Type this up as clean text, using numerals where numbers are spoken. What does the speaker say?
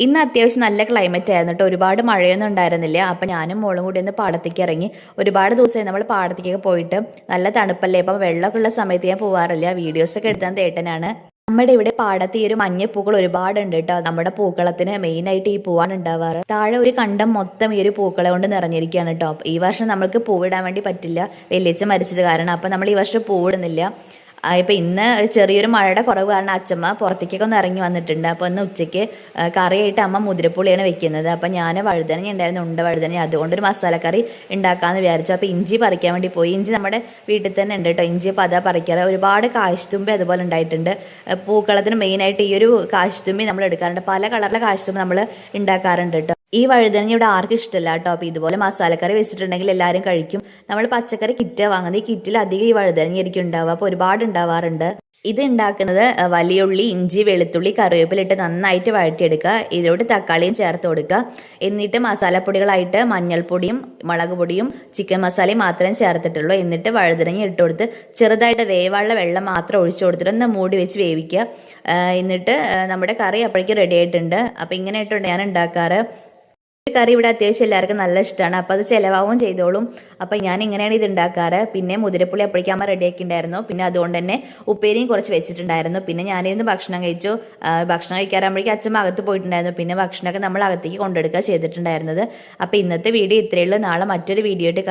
ഇന്ന് അത്യാവശ്യം നല്ല ക്ലൈമറ്റ് ആയിരുന്നു കേട്ടോ. ഒരുപാട് മഴയൊന്നും ഉണ്ടായിരുന്നില്ല. അപ്പം ഞാനും മോളും കൂടി ഒന്ന് പാടത്തേക്ക് ഇറങ്ങി. ഒരുപാട് ദിവസമായി നമ്മൾ പാടത്തേക്കൊക്കെ പോയിട്ട്. നല്ല തണുപ്പല്ലേ, ഇപ്പം വെള്ളമൊക്കെ ഉള്ള സമയത്ത് ഞാൻ പോവാറില്ല. വീഡിയോസൊക്കെ എടുത്താൽ തേട്ടനാണ്. നമ്മുടെ ഇവിടെ പാടത്ത് ഈ ഒരു മഞ്ഞപ്പൂക്കൾ ഒരുപാടുണ്ട് കേട്ടോ. നമ്മുടെ പൂക്കളത്തിന് മെയിനായിട്ട് ഈ പൂവാണ് ഉണ്ടാവാറ്. താഴെ ഒരു കണ്ടം മൊത്തം ഈ ഒരു പൂക്കളെ കൊണ്ട് നിറഞ്ഞിരിക്കുകയാണ് കേട്ടോ. ഈ വർഷം നമ്മൾക്ക് പൂവിടാൻ വേണ്ടി പറ്റില്ല, വെള്ളിച്ച മരിച്ചത് കാരണം. അപ്പം നമ്മൾ ഈ വർഷം പൂവിടുന്നില്ല. ഇപ്പം ഇന്ന് ചെറിയൊരു മഴയുടെ കുറവ് കാരണം അച്ഛമ്മ പുറത്തേക്കൊക്കെ ഒന്ന് ഇറങ്ങി വന്നിട്ടുണ്ട്. അപ്പോൾ ഇന്ന് ഉച്ചയ്ക്ക് കറിയായിട്ട് അമ്മ മുതിരപ്പുളിയാണ് വെക്കുന്നത്. അപ്പം ഞാൻ വഴുതനങ്ങ ഉണ്ടായിരുന്നു, വഴുതനങ്ങ, അതുകൊണ്ടൊരു മസാലക്കറി ഉണ്ടാക്കാമെന്ന് വിചാരിച്ചു. അപ്പോൾ ഇഞ്ചി പറിക്കാൻ വേണ്ടി പോയി. ഇഞ്ചി നമ്മുടെ വീട്ടിൽ തന്നെ ഉണ്ട് കേട്ടോ. ഇഞ്ചി അപ്പോൾ അതാ പറിക്കാറ്. ഒരുപാട് കാശുതുമ്പി അതുപോലെ ഉണ്ടായിട്ടുണ്ട്. പൂക്കളത്തിന് മെയിനായിട്ട് ഈ ഒരു കാശുതുമ്പി നമ്മൾ എടുക്കാറുണ്ട്. പല കളറിലെ കാശുതുമ്പി നമ്മൾ ഉണ്ടാക്കാറുണ്ട് കേട്ടോ. ഈ വഴുതനങ്ങ ഇവിടെ ആർക്കും ഇഷ്ടമല്ല കേട്ടോ. അപ്പോൾ ഇതുപോലെ മസാലക്കറി വെച്ചിട്ടുണ്ടെങ്കിൽ എല്ലാവരും കഴിക്കും. നമ്മൾ പച്ചക്കറി കിറ്റാണ് വാങ്ങുന്നത്. ഈ കിറ്റിൽ അധികം ഈ വഴുതനങ്ങ ആയിരിക്കും ഉണ്ടാവുക. അപ്പോൾ ഒരുപാട് ഉണ്ടാവാറുണ്ട്. ഇത് ഉണ്ടാക്കുന്നത് വലിയ ഉള്ളി, ഇഞ്ചി, വെളുത്തുള്ളി, കറിവേപ്പിലിട്ട് നന്നായിട്ട് വഴറ്റിയെടുക്കുക. ഇതിലോട്ട് തക്കാളിയും ചേർത്ത് കൊടുക്കുക. എന്നിട്ട് മസാലപ്പൊടികളായിട്ട് മഞ്ഞൾപ്പൊടിയും മുളക് പൊടിയും ചിക്കൻ മസാലയും മാത്രമേ ചേർത്തിട്ടുള്ളൂ. എന്നിട്ട് വഴുതനങ്ങ ഇട്ട് കൊടുത്ത് ചെറുതായിട്ട് വേവാനുള്ള വെള്ളം മാത്രം ഒഴിച്ചു കൊടുത്തിട്ട് ഒന്ന് മൂടി വെച്ച് വേവിക്കുക. എന്നിട്ട് നമ്മുടെ കറി അപ്പോഴേക്കും റെഡി ആയിട്ടുണ്ട്. അപ്പോൾ ഇങ്ങനെ ഇട്ടുണ്ട് ഞാൻ ഉണ്ടാക്കാറ്. കറി ഇവിടെ അത്യാവശ്യം എല്ലാവർക്കും നല്ല ഇഷ്ടമാണ്. അപ്പോൾ അത് ചിലവാവും ചെയ്തോളും. അപ്പോൾ ഞാൻ ഇങ്ങനെയാണ് ഇത് ഉണ്ടാക്കാറ്. പിന്നെ മുതിരപ്പുളി അപ്പോഴേക്കും അമ്മ റെഡിയാക്കി ഉണ്ടായിരുന്നു. പിന്നെ അതുകൊണ്ട് തന്നെ ഉപ്പേരിയും കുറച്ച് വെച്ചിട്ടുണ്ടായിരുന്നു. പിന്നെ ഞാനിന്ന് ഭക്ഷണം കഴിച്ചു. ഭക്ഷണം കഴിക്കാറാകുമ്പോഴേക്കും അച്ഛൻ അകത്ത് പോയിട്ടുണ്ടായിരുന്നു. പിന്നെ ഭക്ഷണമൊക്കെ നമ്മൾ അകത്തേക്ക് കൊണ്ടെടുക്കുക ചെയ്തിട്ടുണ്ടായിരുന്നത്. അപ്പോൾ ഇന്നത്തെ വീഡിയോ ഇത്രയേ ഉള്ളൂ. നാളെ മറ്റൊരു വീഡിയോ ആയിട്ട്